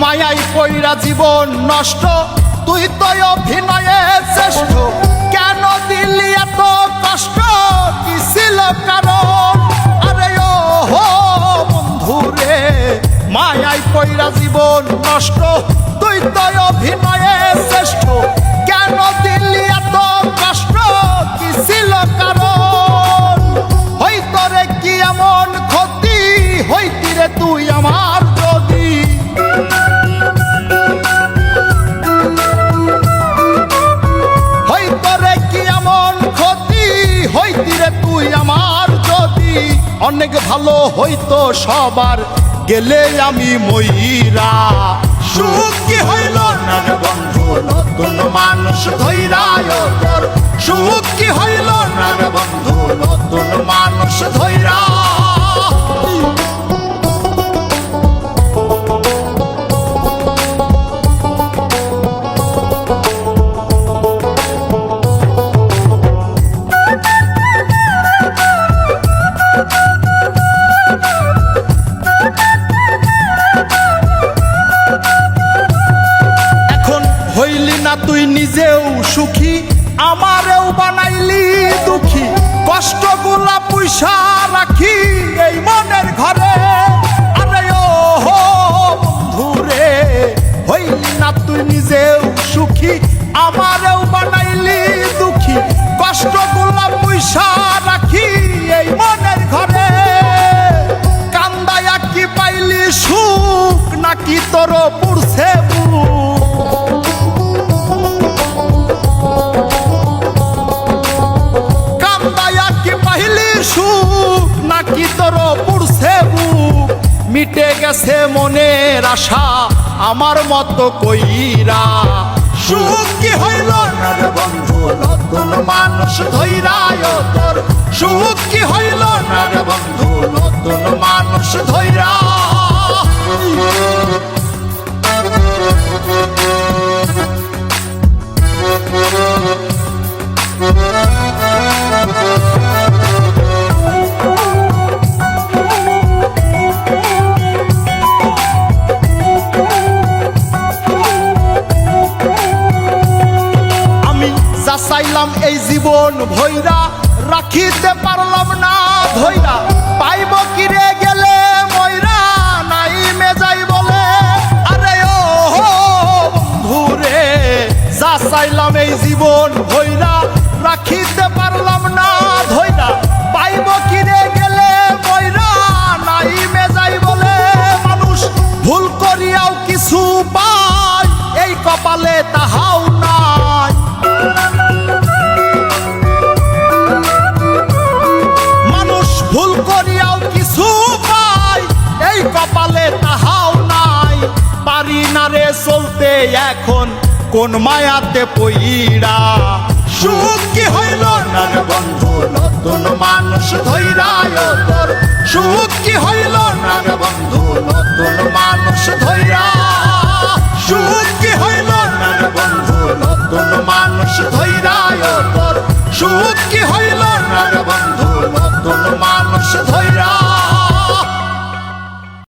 মায়াই পইরা জীবন নষ্ট, তুই তো অভিনয়ে শ্রেষ্ঠ। কেন দিলি এত কষ্ট, কি ছিল কারণ? আরে ও বন্ধু রে, মায়াই পইরা জীবন নষ্ট, তুই তো অভিনয়ে শ্রেষ্ঠ। কেন দিলি এত কষ্ট, কি ছিল কারণ? হইতো রে কি এমন ক্ষতি, হইতি রে তুই আমার যদি। হইতো রে কি এমন ক্ষতি, হইতি রে তুই আমার যদি। অনেক ভালো হইতো সবার, গেলে আমি ময়রা। সুখ কি হইল না রে বন্ধু, নতুন মানুষ ধইরা তোর। সুখ কি হইল না রে বন্ধু, নতুন মানুষ ধইরা। হইলি না তুই নিজেও সুখী, আমারেও বানাইলি দুঃখী। কষ্টগুলা পয়সা রাখি এই মনের ঘরে। আরে ও বন্ধু রে, হইলি না তুই নিজেও সুখী, আমারেও বানাইলি দুঃখী। কষ্টগুলা পয়সা রাখি এই মনের ঘরে। কান্দায়া কি পাইলি সুখ, নাকি তোর পুড়ছে বুক? সুখ নাকি তোর পুড়ছে বুক? মিটে গেছে মনের আশা আমার মতো কইরা। সুখ কি হইল না রে বন্ধু, নতুন মানুষ ধইরা তোর। সুখ কি হইল না রে বন্ধু, নতুন মানুষ ধইরা। চাইলাম এই জীবন ভৈরা, রাখিতে পারলাম না ধৈরা। পাইব কিরে গেলে ময়রা, নাই মেজাই বলে। আরে ও বন্ধু রে, যা চাইলাম এই জীবন ভৈরা, রাখিতে পারলাম না ধৈরা। পাইব কিরে গেলে ময়রা, নাই মেজাই বলে। মানুষ ভুল করিয়াও কিছু পায়, এই কপালে তাহাও নাই। ভুল করিয়াও কিছু পাই, এই কপালে তাহাও নাই। পারি না রে চলতে এখন কোন মায়াতে পইরা। সুখ কি হইল না রে বন্ধু, নতুন মানুষ ধইরা তোর। সুখ কি হইল না রে বন্ধু, নতুন মানুষ ধইরা। সুখ কি হইল না রে বন্ধু, নতুন মানুষ ধইরা তোর। সুখ কি হইল না রে বন্ধু।